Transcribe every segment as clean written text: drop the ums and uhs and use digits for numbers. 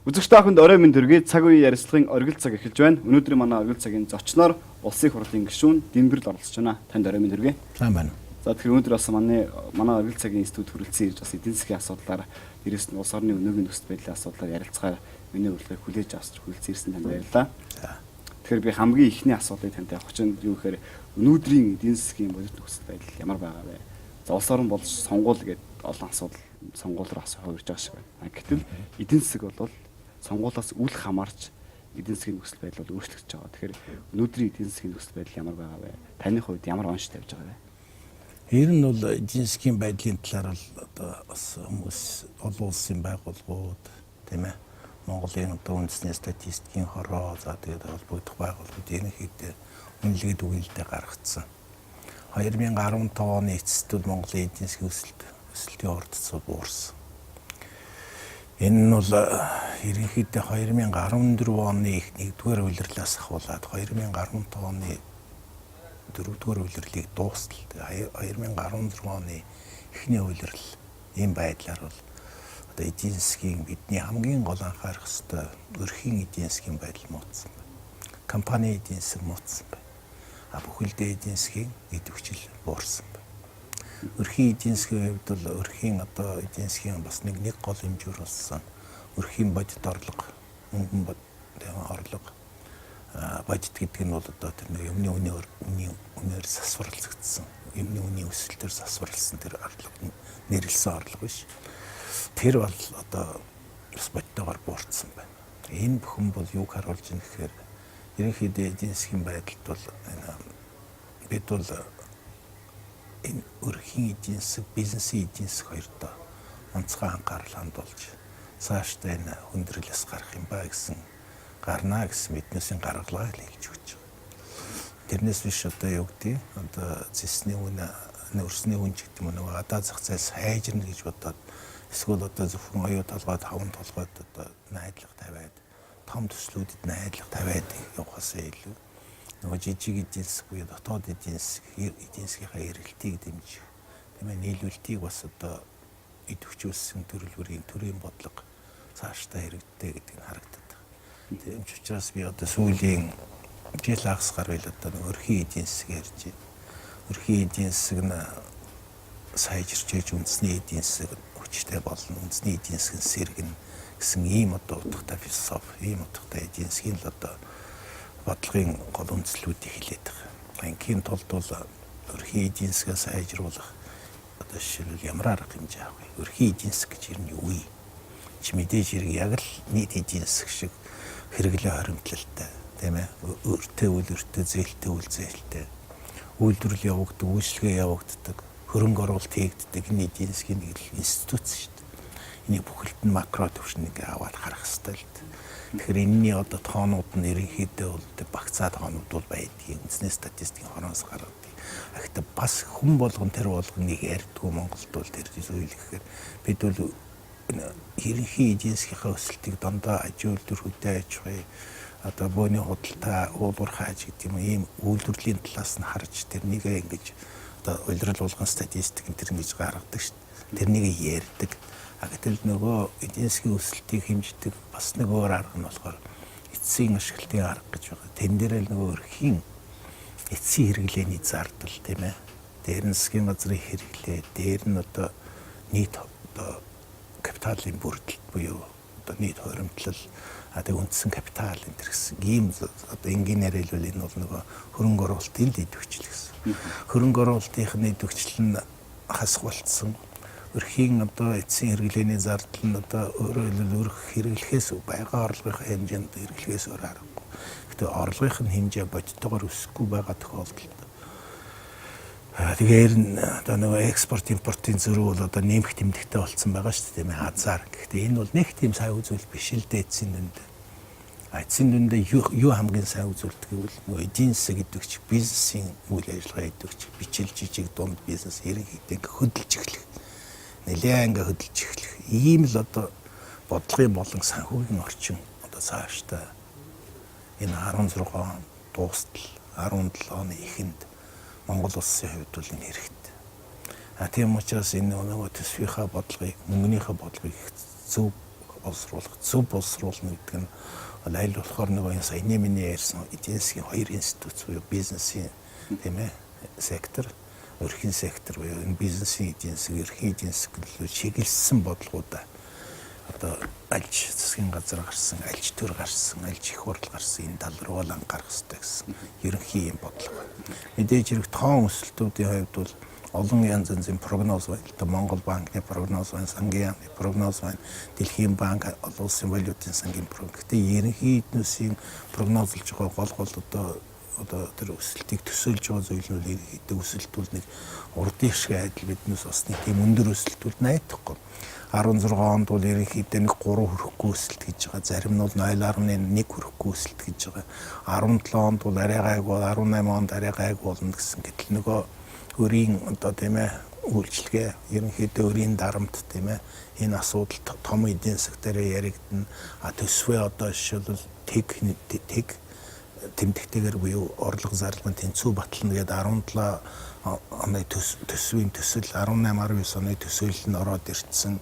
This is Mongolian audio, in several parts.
Үзэгч та бүхэнд орой минь төргий цаг үеийн ярилцлагын оргил цаг эхэлж байна. Өнөөдөр манай оргил цагийн зочноор улсын хурлын гишүүн Дэмбэрл оролцож байна. Танд орой минь төргий. Сайн байна. За тэгэхээр өнөөдөр бас манай оргил цагийн институт хүрэлцэн ирж бас эдийн засгийн асуудлаар дээрээс нь улс орны өнөөгийн нөхцөл байдлын асуудлаар ярилцахаар миний урилгыг хүлээж авч хүрэлцэн ирсэн танд баярлалаа. Тэгэхээр би хамгийн ихний асуудлыг танд авах чинь юу гэхээр өнөөдрийн эдийн засгийн бодит нөхцөл байдал ямар байгаа вэ? За улс орн болж сонгуул гэдэг олон асуудал сонгуулиар асуух хувирж байгаа шиг байна. Гэтэл эдийн засаг бол сонгуулиас үл хамаарч эдийн засгийн нөхцөл байдал бол өөрчлөгдөж байгаа. Тэгэхээр өнөөдрийн эдийн засгийн нөхцөл байдал ямар байгаа вэ? Таны хувьд ямар онц тавьж байгаа вэ? Ер нь бол эдийн засгийн байдлын талаар бол одоо бас хүмүүс олон улсын байгууллагууд тийм ээ Монголын одоо үндэсний статистикийн хороо за тэгээд холбогдох байгууллагууд ерөнхийдөө үнэлгээд үгээлдээ гаргацсан. 2015 оны эцэст бол Монголын эдийн засгийн өсөлтийн ордцоо буурсан. Энэ нь бол ерөнхийдөө 2014 оны 1-р улирлаас ахуулаад 2015 оны 4-р улирлыг дуустал. 2016 оны эхний улирал ийм байдлаар бол одоо эдийн засгийн бидний хамгийн гол анхаарах ёстой өрхийн эдийн засгийн байдал муудсан байна. Компани эдийн засаг муудсан байна. Бүхэлдээ эдийн засгийн идэвхжил буурсан байна. Өрхийн эдийн засгийн хувьд бол өрхийн одоо эдийн засгийн бас нэг гол хэмжүүр болсон. Өрхийн бодит орлого, мөнгөн орлого бодит гэдэг нь бол одоо тэр нэг юмны үнээр засварлагдсан. Юмны үнийн өсөлтөөр засварлсан тэр орлого нэрлсэн орлого биш. Тэр бол одоо бас бодитоор буурсан байна. Энэ бүхэн бол юуг харуулж байна гэхээр ерөнхийдөө эдийн засгийн байдалд бол бид бол энэ өрхийн эдийн засаг, бизнесийн эдийн засаг хоёртоо онцгой анхаарал хандуулж цаашдаа энэ хүндрэлээс гарах юм ба гэсэн гарнаа гэсэн мэднэсийн гаргалгаа хэлж өгч байгаа. Тэрнээс биш одоо юу гэдэг одоо зэсний үн өрсний үн гэдэг юм нөгөө одоо зах зээл сайжирна гэж бодоод эсвэл одоо зөвхөн оюу толгой таван толгойд одоо найдлага тавиад том төслүүдэд найдлага тавиад явахаас илүү нөгөө жижиг эдийн засаг буюу дотоод эдийн засгийнхаа эргэлтийг дэмжих тийм ээ нийлүүлэлтийг бас одоо идэвхжүүлсэн төрийн бодлого цаашдаа хэрэгтэй гэдэг нь харагдаад байна. Тийм ч учраас би одоо сүүлийн жил хагас гарвал одоо өрхийн эдийн засаг ярьж байна. Өрхийн эдийн засаг нь сайжирч ээж үндэсний эдийн засаг хүчтэй болно, үндэсний эдийн засгийн сэргэн гэсэн ийм одоо утгатай философи, ийм утгатай эдийн засгийн л одоо бодлогын гол үндслүүдийг хэлээд байгаа. Ингийн тулд бол өрхийн эдийн засгаа сайжруулах одоо жишээлбэл ямар арга хэмжээ авах вэ? Өрхийн эдийн засаг гэж ер нь юу вэ? Чи мэдээж хэрэг яг л нийт эдийн засаг шиг хэрэглээ хоримтлалтай, тийм ээ? Өртөө үл өртөө, зээлтэй үл зээлтэй. Үйлдвэрлэл явагддаг, үйлчлэгээ явагддаг, хөрөнгө оруулалт хийгддэг энэ эдийн засгийн нэг институт шүү дээ. Энийг бүхэлд нь макро түвшинд ингээ аваад харах хэрэгтэй л дээ. Тэгэхээр энэний одоо тоонууд нь ерөнхийдөө бол багцаа тоонууд бол байдгийг үндэсний статистикийн хороноос гаргадаг. Гэхдээ бас хүн болгон тэр болгоныг ярьдгүй Монголд бол тэр зүйл гэхээр бид бол ерөнхий эдийн засгийнхаа өсөлтийг дандаа аж үйлдвэр хөдөө аж ахуй одоо бөөний худалдаа уулуур хааж гэдэг юм ийм үйлдвэрлэлийн талаас нь харж тэрнийг ингэж одоо улирал болгон статистик энэ гэж гаргадаг шүү дээ. Тэрнийг ярьдаг. Гэтэл нөгөө эдийн засгийн өсөлтийг хэмждэг бас нэг өөр арга нь болохоор эцсийн ашиглалтын арга гэж байгаа. Тэн дээр л нөгөө өрхийн эцсийн хэрэглээний зардал тийм ээ. Дээр нь засгийн газрын хэрэглээ, дээр нь одоо нийт одоо капиталын бүрдэлт буюу одоо нийт хоримтлал тэг үндсэн капитал энэ гэсэн ийм одоо инженеэр хэлбэл энэ бол нөгөө хөрөнгө оруулалтын идэвхжил гэсэн. Хөрөнгө оруулалтын идэвхжил нь хасгуулсан. Өрхийн одоо эцсийн хэрэглээний зардал нь одоо өөрөөр хэлбэл өрх хэрэглэхээс байгаа орлогын хэмжээнд хэрэглэхээс өөр аргагүй. Гэхдээ орлогын хэмжээ бодитогоор өсөхгүй байгаа тохиолдолд тэгэхээр одоо нөгөө экспорт импортын зөрүү бол одоо нэмэх тэмдэгтэй болсон байгаа шүү дээ тийм ээ хазаар. Гэхдээ энэ бол нэг тийм сайн үзүүл биш л дээ эцсийн дүнд. Эцсийн дүндээ юу хамгийн сайн үзүүлдэг гэвэл нөгөө эдийн засаг идэвхжих, бизнесийн үйл ажиллагаа идэвхжих, бичил жижиг дунд бизнес ерөнхийдөө хөдөлж эхлэх. Нэлээд хөдөлж эхлэх. Ийм л одоо бодлогын болон санхүүгийн орчин одоо цаашдаа энэ 16 он дуустал 17 оны эхэнд Монгол улсын хувьд бол энэ хэрэгтэй. Тийм учраас энэ нөгөө төсвийнхаа бодлогыг, мөнгөнийхөө бодлогыг зөв боловсруулах, зөв боловсруулна гэдэг нь аль болохоор нөгөө энэ саяны миний ярьсан эдийн засгийн хоёр институт буюу бизнесийн тийм ээ сектор, өрхийн сектор буюу энэ бизнесийн эдийн засаг, эрхийн эдийн засаг чиглэсэн бодлогоудаа одоо альж засгийн газар гарсан, альж төр гарсан, альж их хурл гарсан энэ тал руу л анхаарах хэрэгтэй гэсэн ерөнхий юм бодлого. Мэдээж хэрэг тоон өсөлтүүдийн хувьд бол олон янз янзын прогноз байна. Монгол банкны прогноз байна, сангийн яамны прогноз байна, Дэлхийн банк, олон улсын валютын сангийн прогноз. Гэтэ ерөнхий эдийн засгийн прогнозлж байгаа гол одоо тэр өсөлтийг төсөөлж байгаа зүйл нь ерөнхийдөө өсөлтүүл нэг урдын шиг адил биднээс бас нэг тийм өндөр өсөлтүүд найдахгүй. 16 онд бол ерөнхийдөө нэг 3 хүрэхгүй өсөлт гэж байгаа. Зарим нь бол 0.1 хүрэхгүй өсөлт гэж байгаа. 17 онд бол арай гайгүй, 18 онд арай гайгүй болно гэсэн. Гэтэл нөгөө өрийн одоо тийм ээ үйлчлэгээ ерөнхийдөө өрийн дарамт тийм ээ энэ асуудал том эдийн засаг дээр яригдана. Төсвөө одоо жишээлбэл тэг тэмдэгтэйгээр буюу орлого зарлалын тэнцүү батлна гэдэг 17 оны төсвийн төсөл 18-19 оны төсөөл нь ороод ирсэн.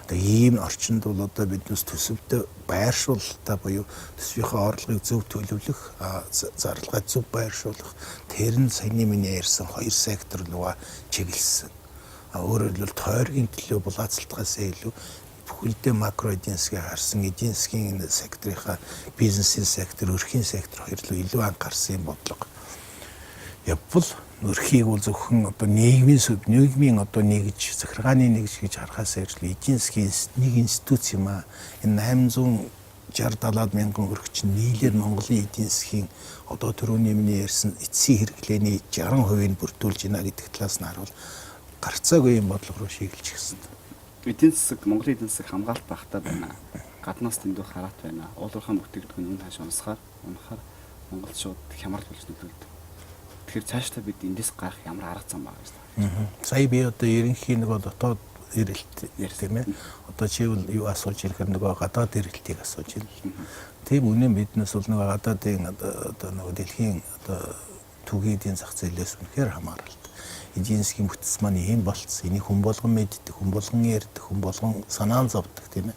Одоо ийм орчинд бол одоо биднээс төсөвтэй байршуулалтаа буюу төсвийнхээ орлогыг зөв төлөвлөх, зарлагаа зөв байршуулах тэр нь саяны миний ярьсан хоёр сектор руу чиглэсэн. Өөрөөр хэлбэл тойргийн төлөө булаацалтгаас илүү бүхэлдээ макро эдийн засгийг харсан эдийн засгийн энэ секторынхаа бизнесийн сектор, өрхийн сектор хоёр руу илүү анхаарсан бодлого. Явбал өрхийг бол зөвхөн одоо нийгмийн одоо нэгж захиргааны нэгж гэж харахаас илүү эдийн засгийн нэг институт юм аа. Энэ 860-70 мянган өргөч нийлээд Монголын эдийн засгийн одоо түрүүний миний ярьсан эцсийн хэрэглээний 60%-ийг бүрдүүлж байна гэдэг талаас нь харуул гарцаагүй юм бодлого руу шиглэж гисэн. Эдийн засаг, Монголын эдийн засаг хамгаалт багтаа байна. Гаднаас дэндүү хараат байна. Уулуурхайн бүтээгдэхүүн үн хааш унсахаар Монгол шууд хямрал болж нөлөөлдөг. Тэгэхээр цаашдаа бид эндээс гарах ямар арга зам байгаа юм бэ? Сая би одоо ерөнхий нөгөө дотоод эрэлт тийм ээ. Одоо чивэл юу асууж ирэхээр нөгөө гадаад эрэлтийг асууж ирэл. Тийм үнэн биднээс бол нөгөө гадаадын одоо нөгөө дэлхийн одоо түгээн эдийн зах зээлээс үнэхээр хамааралтай. Эдийн засгийн бүтц маань ийм болцсон. Энийг хүн болгон мэддэг, хүн болгон ярьдаг, хүн болгон санаан зовдөг тийм ээ.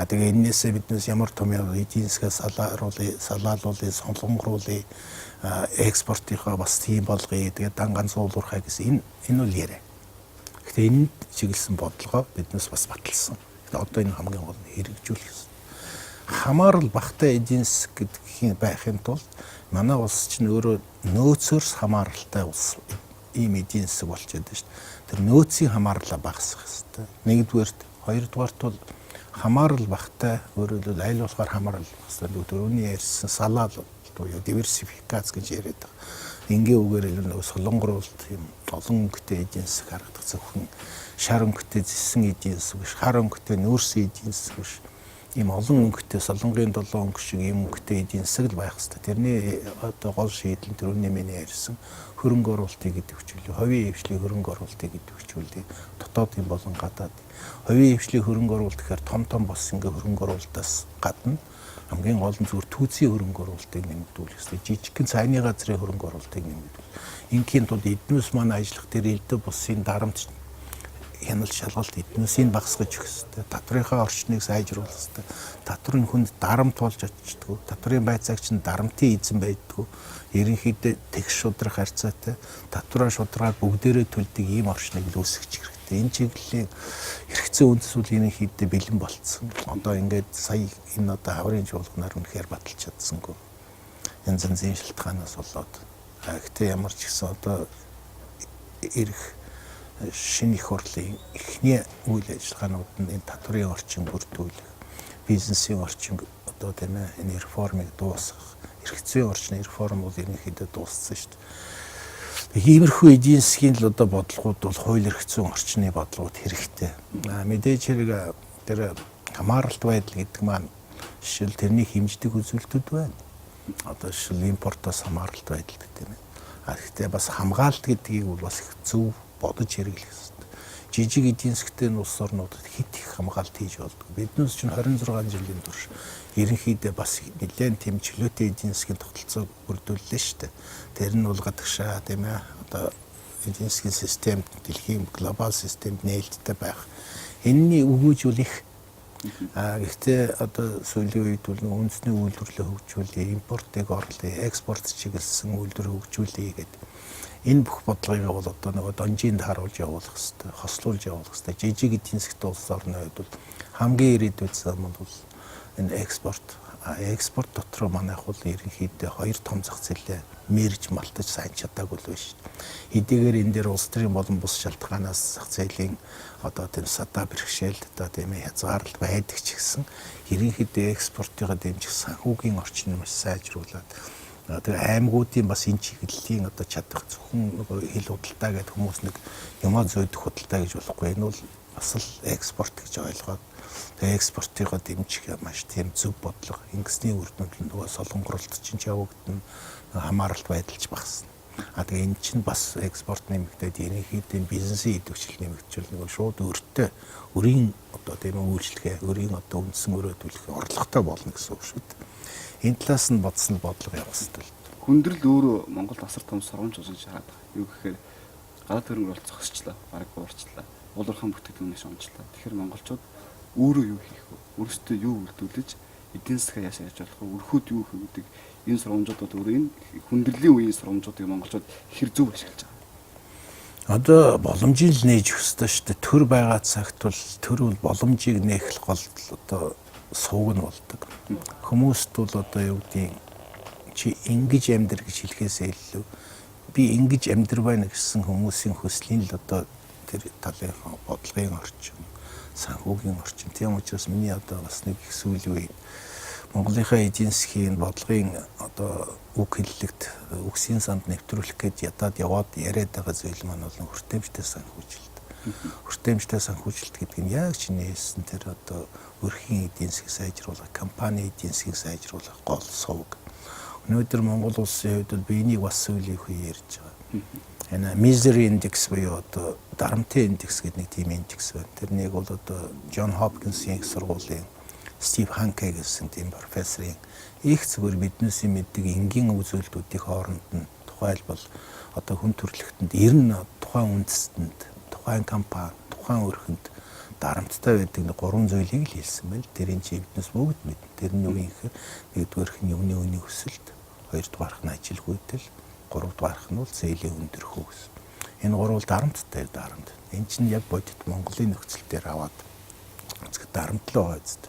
Тэгээ энээсээ биднээс ямар том эдийн засгаа салаалуулъя, солонгоруулъя, экспортынхаа бас тийм болгоё. Тэгээ дан ганц уулуурхай гэсэн энэ бол яриа. Гэхдээ энд чиглэсэн бодлогоо биднээс бас баталсан. Одоо энэ хамгийн гол нь хэрэгжүүлэх ёстой. Хамаарал багтаа эдийн засаг гэдгийг байхын тулд манай улс чинь өөрөө нөөцөөс хамааралтай улс ийм эдийн засаг болчиход байна шүү дээ. Тэр нөөцийн хамаарлаа багасгах хэрэгтэй. Нэгдүгээрт, хоёрдугаарт бол хамаарал багтаа өөрөөр хэлбэл аль болохоор хамаарал багасгах. Түрүүний ярьсан салаал буюу диверсификац гэж яриад байгаа. Ингийн үгээр хэлбэл солонгоруулалт юм олон өнгөтэй эдийн засаг харагдах зөвхөн шар өнгөтэй зэсэн эдийн засаг биш, хар өнгөтэй нүүрсэн эдийн засаг биш. Ийм олон өнгөтэй солонгийн 7 өнгө шиг ийм өнгөтэй эдийн засаг л байх хэрэгтэй. Тэрний одоо гол шийдэл нь түрүүний миний ярьсан хөрөнгө оруулалтыг идэвхжүүлэх, хувийн хвшлийн хөрөнгө оруулалтыг идэвхжүүлэх, дотоодын болон гадаад. Хувийн хвшлийн хөрөнгө оруулалт гэхээр том бос ингээ хөрөнгө оруулалтаас гадна хамгийн гол нь зүгээр түүцийн хөрөнгө оруулалтыг нэмэгдүүлэх хэрэгтэй. Жижигхэн цайны газрын хөрөнгө оруулалтыг нэмэгдүүлэх. Ингийн тулд эднээс маань ажиллах тэр элдв бусын дарамт хяналт шалгалт эднээсийг багасгаж өгөх хэрэгтэй. Татврынхаа орчныг сайжруулах хэрэгтэй. Татвар нь хүнд дарамт болж очдог. Татврын байцаагч нь дарамтын эзэн байддаг. Ерөнхийдөө тэгш шудрах харьцаатай татвараа шударгаар бүгдээрээ төлдөг ийм орчныг л үүсгэж хэрэгтэй. Энэ чиглэлийн хэрэгцээ үндэс бол ерөнхийдөө бэлэн болцсон. Одоо ингээд сая энэ одоо хаврын чуулганаар үнэхээр баталж чадсангүй. Янз янзын шалтгаанаас болоод. Гэхдээ ямар ч гэсэн одоо ирэх шинэ их хурлын эхний үйл ажиллагаанууд нь энэ татврын орчин бүрдүүлэх, бизнесийн орчин одоо тийм ээ энэ реформыг дуусгах, хэрэгцээ орчны реформ бол ерөнхийдөө дууссан шүү дээ. Иймэрхүү эдийн засгийн л одоо бодлогууд бол хууль эрх зүйн орчны бодлогууд хэрэгтэй. Мэдээж хэрэг тэр хамааралт байдал гэдэг маань жишээл тэрний хэмждэг үзүүлэлтүүд байна. Одоо жишээл импортоос хамааралт байдал гэдэг юм. Гэхдээ бас хамгаалалт гэдгийг бол бас их зөв бодож хэрэглэх хэрэгтэй. Жижиг эдийн засгтэй улс орнуудад хит их хамгаалалт хийж болдог. Биднээс чинь 26 жилийн турш ерөнхийдөө бас нэлээд тийм чөлөөтэй эдийн засгийн тогтолцоог бүрдүүллээ шүү дээ. Тэр нь бол гадагшаа тийм ээ одоо эдийн засгийн системд дэлхийн глобал системд нээлттэй байх. Энэний өгөөж бол их Гэхдээ одоо сүүлийн үед бол үндэсний үйлдвэрлэлээ хөгжүүлээ, импортыг орлоо, экспорт чиглэсэн үйлдвэр хөгжүүлээ гэдэг. Энэ бүх бодлогыг бол одоо нөгөө донжинд харуулж явуулах хэрэгтэй, хослуулж явуулах хэрэгтэй. Жижиг эдийн засгийн улс орны хувьд бол хамгийн ирээдүйд зам бол энэ экспорт дотор манайх бол ерөнхийдөө хоёр том зах зээлээ мэрж малтаж сайн чадаагүй л биш. Хэдийгээр энэ дээр улс төрийн болон бус шалтгаанаас зах зээлийн одоо тийм садаа бэрхшээл одоо тийм хязгаарлалт байдаг ч гэсэн ерөнхийдөө экспортыгаа дэмжих санхүүгийн орчин маш сайжруулад тэгээ аймагуудын бас энэ чиглэлийн одоо чадах зөвхөн нөгөө хил худалдаа гэдэг хүмүүс нэг юмаа зөйдөх худалдаа гэж болохгүй. Энэ бол бас л экспорт гэж ойлгоод тэгээ экспортыгаа дэмжих маш тийм зөв бодлого. Ингэсний үр дүнд нөгөө солонгоролт чинь явагдана, хамааралт байдалж багасна. Тэгээ энэ чинь бас экспорт нэмэгдээд ерөнхийдөө бизнесийн идэвхжил нэмэгдчихвэл нөгөө шууд өрийн одоо тийм үйлчлэгээ, өрийн одоо үндсэн өрөөдүүлэх орлоготой болно гэсэн үг шүү дээ. Энэ талаас нь бодсон бодлого явах хэрэгтэй. Хүндрэл өөрөө Монголд асар том сургамж үзэж хараад байгаа. Юу гэхээр гадаад хөрөнгө оруулалт зогсчлаа, бараг буурчлаа. Улуурхан бүтээгдэхүүнээс унжлаа. Тэгэхээр монголчууд өөрөө юу хийх вэ? Өөрсдөө юу үйлдвэрлэж эдийн засгаа яашаа яаж болох вэ? Өрхөд юу хийх гэдэг энэ сургамжуудад өөрөө энэ хүндрэлийн үеийн сургамжуудыг монголчууд хэр зөв ашиглаж байгаа. Одоо боломжийг нээж өгөх ёстой шүү дээ. Төр байгаа цагт бол төр бол боломжийг нээх гол одоо сувг нь болдог. Хүмүүст бол одоо юу гэдэг чи ингэж амьдр гэж хэлэхээсээ илүү би ингэж амьдр байна гэсэн хүмүүсийн хүслийн л одоо тэр талын бодлогын орчин, санхүүгийн орчин. Тийм учраас миний одоо бас нэг их сүүлийн үе Монголынхаа эдийн засгийн бодлогын одоо үг хэллэгт үгсийн санд нэвтрүүлэх гэж ядаад яваад яриад байгаа зүйл маань бол хүртээмжтэй санхүүжилт. Хүртээмжтэй санхүүжилт гэдэг нь яг чиний хэлсэн тэр одоо өрхийн эдийн засгийг сайжруулах, компани эдийн засгийг сайжруулах гол сувг. Өнөөдөр Монгол улсын хувьд би энийг бас сүүлийн үе ярьж байгаа. Энэ misery index буюу одоо дарамтын индекс гэдэг нэг тийм индекс байна. Тэрнийг бол одоо Джон Хопкинсийн их сургуулийн Стив Ханке гэсэн тийм профессорын их зүгээр биднээсээ мэддэг энгийн үзүүлэлтүүдийн хооронд нь тухайлбал одоо хүн төрөлхтөнд 90 тухайн үндэстэнд, тухайн компани, тухайн өрхөнд дарамттай байдаг нэг 3 зүйлийг л хэлсэн байл. Тэрийн чи биднээс бүгд мэднэ. Тэр нь юу юм гэхээр нэгдүгээрх нь юмны үнийн өсөлт, хоёрдугаарх нь ажилгүйдэл, гуравдугаарх нь бол зээлийн өндөрхөө гэсэн. Энэ гурвал дарамттай дарамт. Энэ чинь яг бодит Монголын нөхцөл дээр аваад дарамтлаа байцд.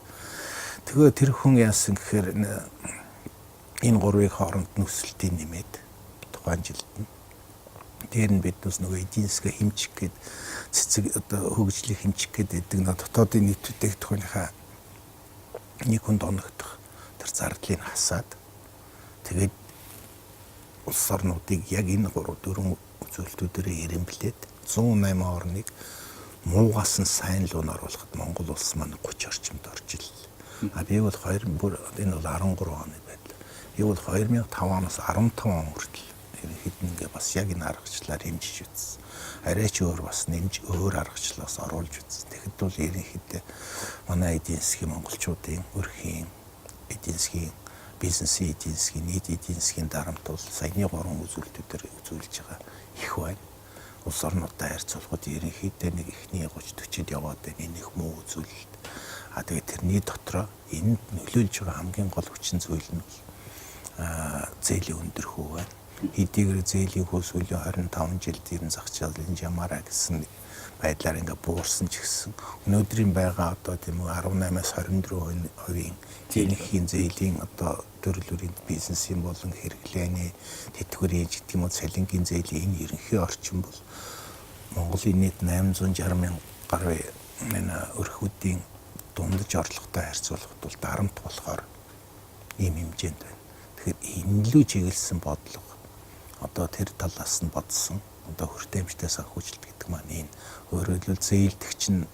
Тэгээ тэр хүн яасан гэхээр энэ гурвын хооронд нөхцөлтийн нэмээд тухайн жилд нь дээр нь биднээс нөгөө эдийн засгаа хэмжих гээд цэцэг одоо хөгжлийг хэмжих гээд байдаг дотоодын нийт бүтээгдэхүүнийхээ нэг хүнд оногдох тэр зардлыг хасаад тэгээд улс орнуудыг яг энэ 3-4 үзүүлэлтүүдээр ирэмблээд 108 орныг муугаас нь сайн луу нь оруулахад Монгол улс маань 30 орчимд орж ирлээ. Би бол энэ бол 13 оны байдал. Би бол 2005 оноос 15 он хүртэл ерөнхийдөө ингээ бас яг энэ аргачлалаар хэмжиж үзсэн. Арай ч өөр бас нэмж өөр аргачлалаас оруулж үзсэн. Тэгэхэд бол ерөнхийдөө манай эдийн засгийн монголчуудын өрхийн эдийн засгийн бизнесийн эдийн засгийн нийт эдийн засгийн дарамт бол саяны 3 үзүүлэлтүүдээр үзүүлж байгаа их байна. Улс орнуудтай харьцуулахад ерөнхийдөө нэг ихний 30-40-д яваад энэ их муу үзүүлэлт. Тэгээ тэрний дотроо энд нөлөөлж байгаа хамгийн гол хүчин зүйл нь зээлийн өндөрхөө байна. Хэдийгээр зээлийн хөө сүүлийн 25 жилд ерөн зах зээлийн жамаараа гэсэн байдлаар ингээ буурсан ч гэсэн өнөөдрийн байгаа одоо тийм үү 18-аас 24% зээлийн зээлийн одоо төрөл бүрийн бизнесийн болон хэрэглээний тэтгэврийн гэдэг юм уу цалингийн зээлийн энэ ерөнхий орчин бол Монголын нийт 860 мянган гаруй энэ өрхүүдийн дундаж орлоготой харьцуулахад бол дарамт болохоор ийм хэмжээнд байна. Тэгэхээр энэ лүү чиглэсэн бодлого одоо тэр талаас нь бодсон одоо хүртээмжтэй санхүүжилт гэдэг маань энэ өөрөөр хэлбэл зээлдэгч нь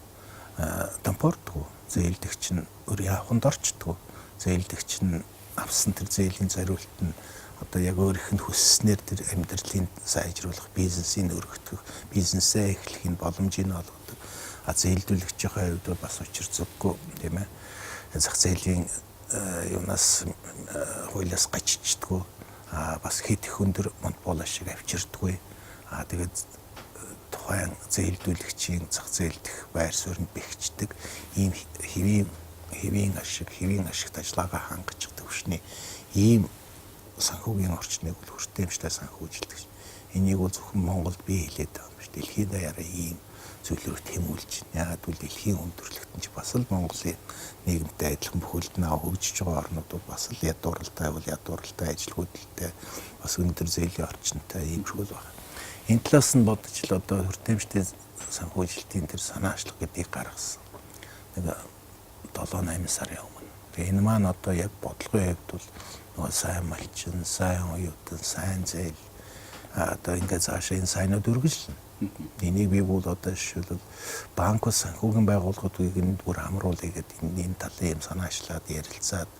дампуурдгүй, зээлдэгч нь өөр яаханд орчдгүй, зээлдэгч нь авсан тэр зээлийн зориулт нь одоо яг өөрийнх нь хүсснээр тэр амьдралын сайжруулах, бизнесийг өргөтгөх, бизнесээ эхлэхийн боломжийг олгодог. Зээлдүүлэгчийн хувьд бас учир зүггүй тийм ээ. Зах зээлийн юунаас хуулиас гаччихдгүй. Бас хэд их өндөр монопол шиг авчирдгүй. Тэгээд тухайн зээлдүүлэгчийн зах зээл дэх байр суурьнд бэхждэг ийм хэвийн хэвийн ашигт ажиллагаа хангаж төвшний ийм санхүүгийн орчныг бол хүртээмжтэй санхүүжилдэг. Энийг бол зөвхөн Монголд бий хэлээд байгаа юм биш. Дэлхийн даяараа ийм зүйлрүү тэмүүлж байна. Яагаад гэвэл дэлхийн өндөрлөгтөн ч бас л Монголын нийгэмтэй адилхан бүхэлдээ хөгжиж байгаа орнууд бол бас л ядууралтай ажилгүйдэлтэй бас өндөр зээлийн орчинтай иймэрхүү байна. Энэ талаас нь бодож л одоо хүртээмжтэй санхүүжилтийн тэр санаачлах гэдгийг гаргасан. Нэг 7-8 сарын өмнө. Тэгээ энэ маань одоо яг бодлогын хувьд бол нөгөө сайн малчин, сайн оюутан, сайн зээл одоо ингээд цаашаа энэ сайнууд үргэлжлэнэ. Энийг би бол одоо жишээлбэл банк ус санхүүгийн байгууллагуудыг энэ бүр хамруулъя гэдэг энэ талын юм санаачлаад ярилцаад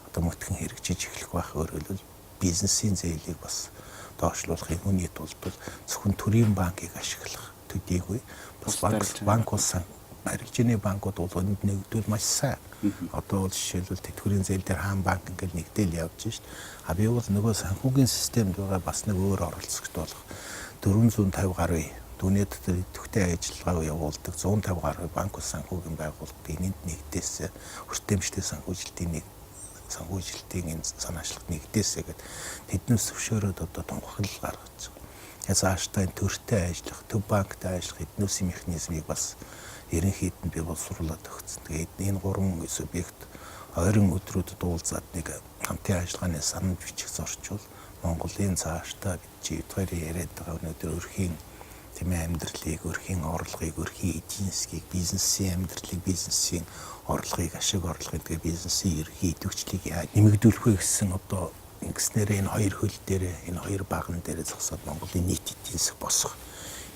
одоо мөтгөн хэрэгжиж эхлэх байх. Өөрөөр бизнесийн зээлийг бас доошлуулахын хүний тулд зөвхөн төрийн банкыг ашиглах төдийгүй бас банк ус барилжины банкуд бол энд нэгдвэл маш сайн. Одоо бол жишээлбэл тэтгэврийн зээл дээр хаан банк ингээд нэгдэл явж шít. А би бол нөгөө санхүүгийн системд байгаа бас нэг өөр оролцогч болох 450 гаруй дүүнэд идэвхтэй ажиллагаа явуулдаг 150 гаруй банк ус санхүүгийн байгууллагын энд нэгдээсээ хүртээмжтэй санхүүжилтийн энэ санаачлагт нэгдээсээ гэдэг тэднээс зөвшөөрөөд одоо тунхаглал гаргаж байгаа. Ясааштай төртэй ажиллах, төв банктай ажиллах эднүүсийн механизмыг бас ерөнхийд нь би боловсруулад өгсөн. Тэгээд энэ гурван субъект ойрын өдрүүдэд уулзаад нэг хамтын ажиллагааны санал бичих зорчвол Монголын цаашдаа бидгээр яриад байгаа өнөөдөр өрхийн амьдралыг, өрхийн орлогыг, өрхийн эдийн засгийг, бизнесийн амьдралыг, бизнесийн орлогыг, ашиг орлогыг, тэгээ бизнесийн ерхий идэвхжлийг нэмэгдүүлэх вэ гэсэн одоо ингэснээр энэ хоёр хөл дээр, энэ хоёр баган дээр зогсоод Монголын нийт эдийн засаг босгох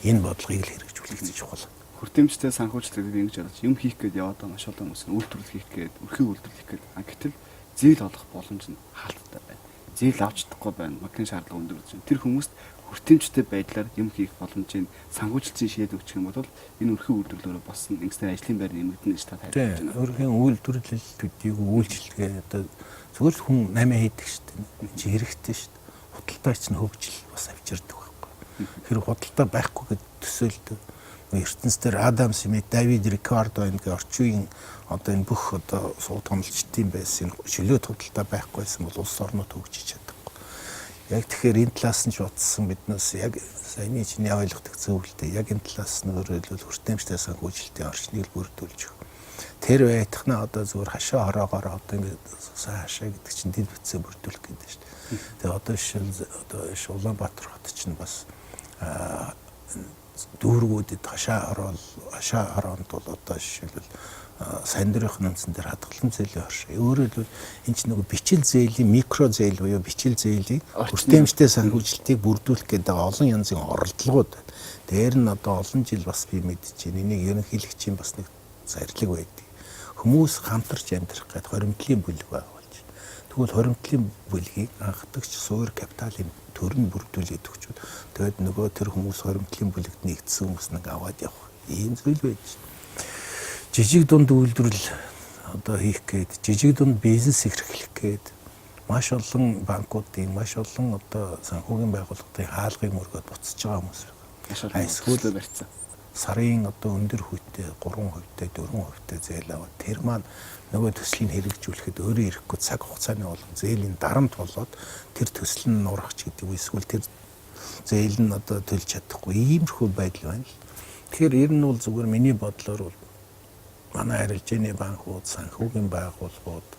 энэ бодлогыг л хэрэгжүүлэх чухал. Хүртээмжтэй санхүүжилт гэдэг ингэж бодож юм хийх гээд яваад байгаа маш олон хүмүүс үйлдвэрлэл хийх гээд, өрхийн үйлдвэрлэл хийх гээд гэтэл зээл олох боломж нь хаалттай байна. Зээл авч чадахгүй байна. Банкны шаардлага өндөр гэж. Тэр хүмүүст хүртээмжтэй байдлаар юм хийх боломжийг санхүүжилтийн шийдэл өгчих юм бол энэ өрхийн үйлдвэрлэлөөр босно. Ингэснээр ажлын байр нэмэгдэнэ гэж та тайлбарлаж байна. Өрхийн үйлдвэрлэл төдийгүй үйлчлэгээ одоо зүгээр л хүн намаа хийдэг шүү дээ. Чи хэрэгтэй шүү дээ. Худалдаач нь хөгжил бас авчирдаг байхгүй. Тэр худалдаа байхгүй гэдэг төсөөлдөг. ертөнцийн дээр Адам Смит, Давид Рикардо энэ орчин одоо энэ бүх одоо суу томлолчдын байсан шилээд худалдаа байхгүйсэн бол улс орнууд хөгжиж чадахгүй. Яг тэгэхээр энэ талаас нь ч утсан биднээс яг саяны чиний ойлгодог зөвлөлтэй яг энэ талаас нь өөрөлдөл хүртээмжтэй санхүүжилтийн орчныг бүрдүүлж өгөх. Тэр байтахна одоо зүгээр хашаа хороогоор одоо ингэ сайн хашаа гэдэг чинь дэд бүтцээ бүрдүүлэх гэдэг шүү дээ. Тэгээ одоо жишээл Улаанбаатар хот чинь бас дүүргүүдэд хашаа хороонд бол одоо жишээлбэл сайн дөрийнх нэмсэн дээр хадгалан зээлийн орш. Өөрөөр хэлбэл энэ чинь нөгөө бичил зээлийн микро зээл буюу бичил зээлийн хүртээмжтэй санхүүжилтийг бүрдүүлэх гэдэг олон янзын оролдлогууд байна. Дээр нь одоо олон жил бас би мэдчихээн. Энийг ерөнхийлөгчийн бас нэг зарлиг байдаг. Хүмүүс хамтарч амьдрах гэдэг хоримтлын бүлэг байгуулж. Тэгвэл хоримтлын бүлгийг анхдагч суур капиталын төр нь бүрдүүлээд өгчүүд. Тэгээд нөгөө тэр хүмүүс хоримтлын бүлэгт нэгдсэн хүмүүс нэг аваад явах. Ийм зүйл байж. Жижиг дунд үйлдвэрлэл одоо хийх гээд, жижиг дунд бизнес эрхлэх гээд маш олон банкуудын, маш олон одоо санхүүгийн байгууллагын хаалгыг мөргөөд буцаж байгаа хүмүүс байна. Эсвэл барьцсан. Сарын одоо өндөр хүйттэй 3%-тэй 4%-тэй зээл аваад тэр маань нөгөө төслийг хэрэгжүүлэхэд өөрөө ирэхгүй цаг хугацааны болон зээлийн дарамт болоод тэр төсөл нь нурахч гэдэг үү эсвэл тэр зээл нь одоо төлж чадахгүй иймэрхүү байдал байна л. Тэгэхээр ер нь бол зүгээр миний бодлоор бол манай арилжааны банкуд, санхүүгийн байгууллагууд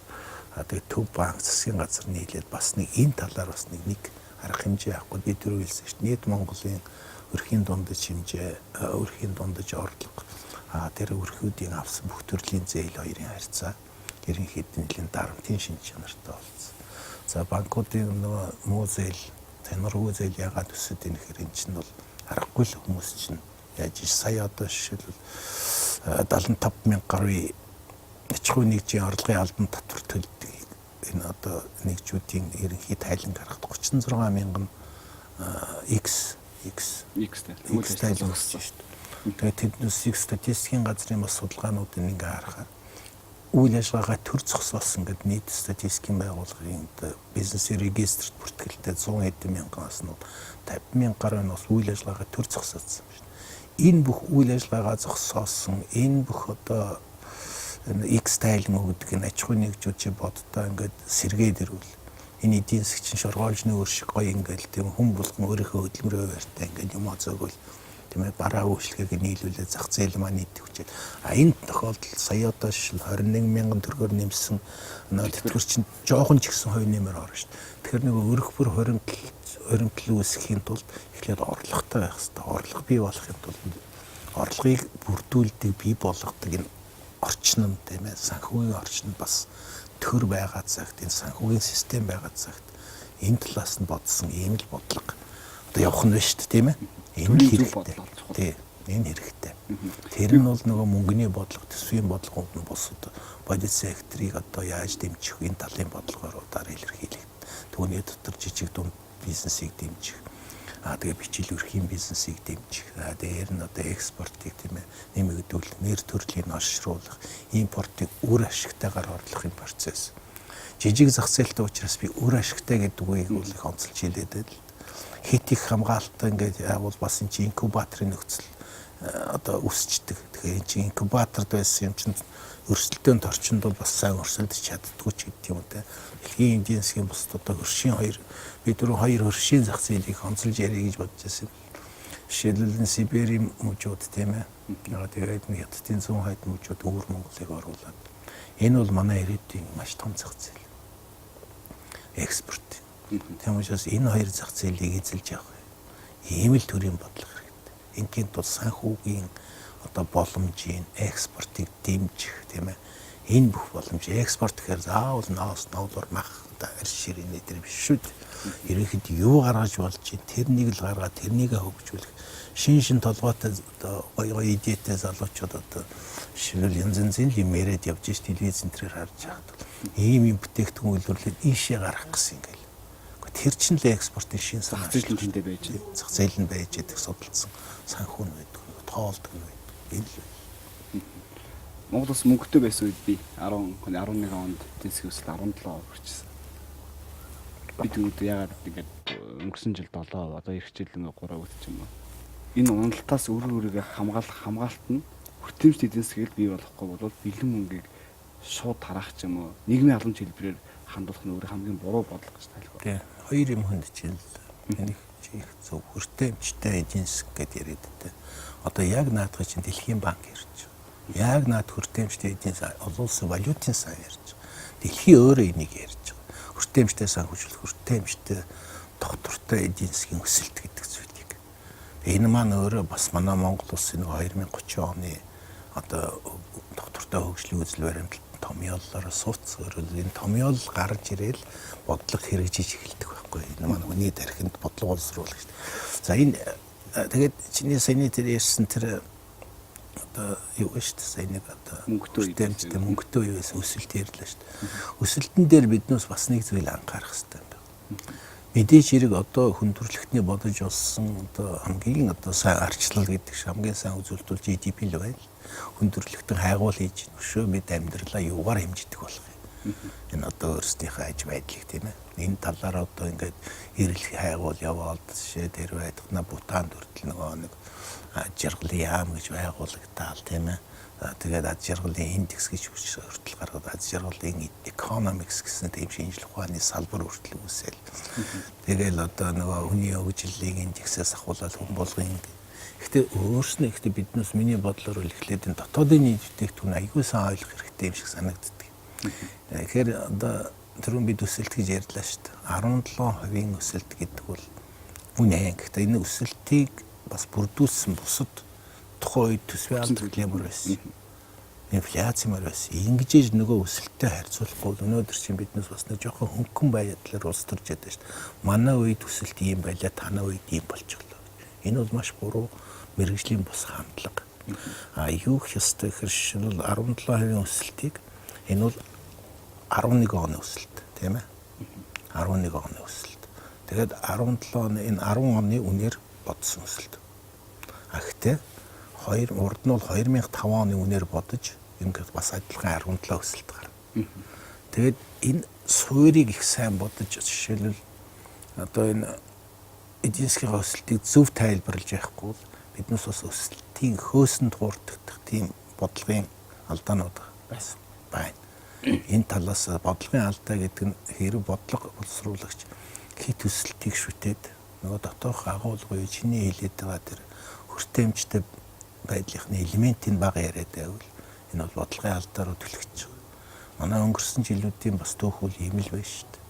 тэгээд төв банк засгийн газар нийлээд бас нэг энэ талаар бас нэг арга хэмжээ авахгүй би түрүү хэлсэн шүү дээ. Нийт Монголын өрхийн дундаж хэмжээ, өрхийн дундаж орлого, тэр өрхүүдийн авсан бүх төрлийн зээл хоёрын харьцаа ерөнхийд нь нэлийн дарамтын шинж чанартай болсон. За банкуудын нөгөө муу зээл, танаргүй зээл яагаад өсөд ийм гэхээр энэ чинь бол аргагүй л хүмүүс чинь яаж сая одоо жишээлбэл 75,000 гаруй аж ахуй нэгжийн орлогын албан татвар төлдөг. Энэ одоо нэгжүүдийн ерөнхий тайлан гарахад 36,000 X тайлан өссөн шүү дээ. Тэгээд тэднээс статистикийн газрын бас судалгаануудыг ингээ харахаар үйл ажиллагаагаа төр зогсоосон гэдэг нийт статистикийн байгууллагын бизнесийн регистрт бүртгэлтэй 100 хэдэн мянгаас нь 50,000 гаруй нь бас үйл ажиллагаагаа төр зогсоосон шүү дээ. Энэ бүх үйл ажиллагаагаа зогсоосон, энэ бүх одоо X тайлан өгдөг энэ аж ахуйн нэгжүүд боддоо ингээд сэргээд ирвэл энэ эдийн засгийн шоргоолжны өөр шиг гоё ингээд тийм хүн болгон өөрийнхөө хөдөлмөрөө байртай ингээд юм зөөгөл тийм ээ бараа үйлчлэгийг нийлүүлээ зах зээл маань нийтэх хүчээр энэ тохиолдолд сая одоо шил 21 мянган төгрөгөөр нэмсэн тэтгэр чинь жоохон ч ихсэн хувь нэмэр орно шүү дээ. Тэгэхээр нэг өрх бүр хоримтлал үүсгэхийн тулд эхлээд орлоготой байх хэрэгтэй. Орлого бий болохын тулд орлогыг бүрдүүлдэг бий болгодог энэ орчин нь тийм ээ санхүүгийн орчин бас төр байгаа цагт энэ санхүүгийн систем байгаа цагт энэ талаас нь бодсон ийм л бодлого одоо явах нь байна шүү дээ тийм ээ энэ л хэрэгтэй тийм энэ хэрэгтэй тэр нь бол нөгөө мөнгөний бодлого төсвийн бодлогууд нь бусад бодит секторыг одоо яаж дэмжих энэ талын бодлогоор удаар илэрхийлэх түүний дотор жижиг дунд бизнесийг дэмжих тэгээ бичил өрхийн бизнесийг дэмжих. Дээр нь одоо экспортыг тийм ээ нэмэгдүүлэх, нэр төрлийг олшруулах, импортыг үр ашигтайгаар орлохын процесс. Жижиг зах зээлтэй учраас би үр ашигтай гэдэг үгийг бол их онцолж хэлээд л хит их хамгаалалтаа ингээд явуул бас энэ чинь инкубаторын нөхцөл одоо өсчдөг. Тэгэхээр энэ чинь инкубаторд байсан юм чинь өрсөлдөөнд орчинд бол бас сайн өрсөлдөж чаддгүй ч гэдэг юм те. Дэлхийн эдийн засгийн бусд одоо хөршийн хоёр бид хоёр хөршийн зах зээлийг онцолж ярих гэж бодож байсан. Жишээлбэл Сибирийн мужууд тийм ээ. Тэгээд нэг хятадын 100 хайд мужууд өвөр Монголыг оруулаад энэ бол манай ирээдүйн маш том зах зээл. Экспорт. Тийм учраас энэ хоёр зах зээлийг эзэлж явах. Ийм л төрлийн бодлого хэрэгтэй. Ингийн тул санхүүгийн одоо боломжийн экспортыг дэмжих тийм ээ. Энэ бүх боломж экспорт гэхээр заавал ноос ноолор мах одоо арширины дээр биш шүү дээ. Ерөнхийд юу гаргаж болж чинь тэрнийг л гаргаад тэрнийгээ хөгжүүлэх шин толгойтой одоо гоё идеятэй залуучууд одоо жишээлбэл янз янзын юм яриад явж ш телевиз энтрээр харж байхад ийм юм бүтээгдэхүүн үйлдвэрлээд ийшээ гарах гэсэн юм гээл. Тэр чинь л экспортын шин зах зээл нь тэндээ байж зах зээл нь байж идэх судалсан санхүү нь байдаг тоолдог нь байдаг. Энэ л Монгол улс мөнгөтэй байсан үед би 11 онд эдийн засгийн өсөлт 17% хүрчихсэн. Би тэгвэл ягаад ингэж өнгөрсөн жил 7%, одоо эх жил 3% өгч юм уу. Энэ уналтаас өөрийгөө хамгаалалт нь хүртээмж эдийн засгийг бий болохгүй бол бэлэн мөнгийг шууд тараах ч юм уу. Нийгмийн халамж хэлбэрээр хандуулах нь өөр хамгийн буруу бодлого гэж тайлбар. Тийм. Хоёр юм хүнд чинь энийг чих зөв хүртээмжтэй эдийн засаг гэдээ яриад дээ. Одоо яг наадах чинь Дэлхийн банк ярьж байна. Яг наад хүртээмжтэй эдийн засаг олон улсын валютын сан ярьж байгаа. Дэлхийн өөрөө энийг ярьж байгаа. Хүртээмжтэй санхүүжүүлэх, хүртээмжтэй доктортой эдийн засгийн өсөлт гэдэг зүйлийг. Энэ маань өөрөө бас манай Монгол улсын 2030 оны одоо доктортой хөгжлийн үзэл баримталд томьёолоор сууц өөрөөр энэ томьёол гарч ирээл бодлого хэрэгжиж эхэлдэг байхгүй. Энэ маань хүний тархинд бодлого боловсруулах шүү дээ. За энэ тэгээд чиний саяны тэр ярьсан тэр одоо юу вэ шүү дээ саяны одоо мөнгөтэй юу байсан өсөлт ярьлаа шүү дээ. Өсөлтөн дээр биднээс бас нэг зүйл анхаарах хэрэгтэй юм байна. Мэдээж хэрэг одоо хүндрэлтний бодож олсон одоо хамгийн одоо сайн арчлал гэдэг шиг хамгийн сайн үзүүлэлт GDP л байна. Хүндрэлтэн хайгуул хийж өшөө бид амьдралаа юугаар хэмждэг болох юм. Энэ одоо өөрсдийнхөө аж байдлыг тийм ээ. Энэ талаар одоо ингээд эрэлх хайгуул яваад жишээ дээр байдгана Бутанд хүртэл нэг жаргалын яам гэж байгуулагдтаал тийм ээ. Тэгээд ад жаргалын индекс гэж хүртэл гаргаад ад жаргалын economics гэсэн тийм шинжлэх ухааны салбар хүртэл үүсэл. Тэгэл одоо нөгөө хүний хөгжлийн индексээс ахуулаад хүн болгын гэхдээ өөрснөө ихтэй биднээс миний бодлоор л эхлээд энэ дотоодын нийт бүтээгдэхүүн аягүй сайн ойлгох хэрэгтэй юм шиг санагддаг. Тэгэхээр одоо түрүүн бид өсөлт гэж ярьлаа шүү дээ. 17% өсөлт гэдэг бол үнэ. Гэхдээ энэ өсөлтийг бас бүрдүүлсэн бусад тухайн үед төсвийн албан төлөмөр байсан. Инфляцимаар байсан. Ингэж нөгөө өсөлттэй харьцуулахгүй өнөөдөр чинь биднээс бас нэг жоохон хөнгөн байдлаар улс төрж ядаа шүү дээ. Манай үед өсөлт ийм байлаа, танай үед ийм болчихлоо. Энэ бол маш буруу мэргэжлийн бус хандлага. Юу гэх ёстой гэхээр шил 17% өсөлтийг энэ бол 11 оны өсөлт тийм ээ. 11 оны өсөлт. Тэгээд 17 оны энэ 10 оны үнээр бодсон өсөлт. Гэхдээ урд нь бол 2005 оны үнээр бодож ингээд бас адилхан 17 өсөлт гарна. Тэгээд энэ суурийг их сайн бодож жишээлбэл одоо энэ эдийн засгийн өсөлтийг зөв тайлбарлаж явахгүй биднээс бас өсөлтийн хөөсөнд хуурдагдах тийм бодлогын алдаанууд байсан байна. Энэ талаас бодлогын алдаа гэдэг нь хэрэг бодлого боловсруулагч хит төсөлтийг шүтээд нөгөө дотоох агуулгын чиний хэлээд байгаа тэр хүртээмжтэй байдлынхны элементийн бага яриад байвал энэ бол бодлогын алдаа руу түлхэж байгаа. Манай өнгөрсөн жилүүдийн бас түүхүүл ийм л байна шүү дээ.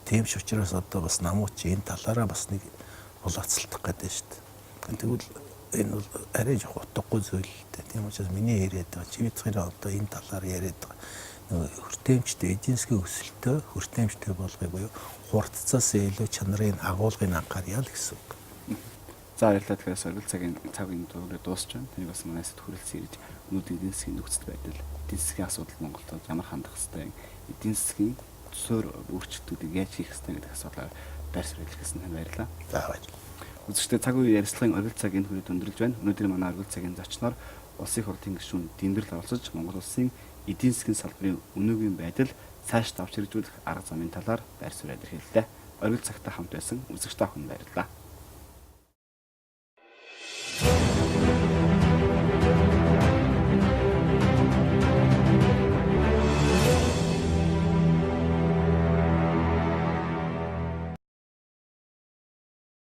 Тийм ч учраас одоо бас намууч энэ талаараа бас нэг болооцолдох гэдэг шүү дээ. Тэгвэл энэ бол арай жоох утгагүй зүйл л дээ. Тийм учраас миний яриад байгаа чивэцгийн одоо энэ талаар яриад байгаа хүртээмжтэй эдийн засгийн өсөлтөө хүртээмжтэй болгоё буюу хурдцаас илүү чанарын агуулгыг анхаарья л гэсэн үг. За баярлалаа. Тэгэхээр соргил цагийн дуурай дуусч байна. Тэнийг бас манайс хүрэлцэн ирж өнөөдөр эдийн засгийн нөхцөл байдал, эдийн засгийн асуудал Монголд ямар хандах хэвтэй, эдийн засгийн төсөөр өөрчлөлтүүдийг яаж хийх хэвтэй гэдэг асуудлаар байр суурь илэрхийлсэн танд баярлалаа. За баярлалаа. Үзэгчдээ цаг үеийн ярилцлагын оргил цагийн хүрээд өндөрлж байна. Өнөөдөр манай оргил цагийн зочноор улсын хурлын гишүүн Дэмбэрл оролцож Монгол улсын эдийн засгийн салбарын өнөөгийн байдал цааш давж хэрэгжүүлэх арга замын талаар байр суурь илэрхийллээ. Оргил цагтаа хамт байсан үзэгч та бүхэнд баярлалаа.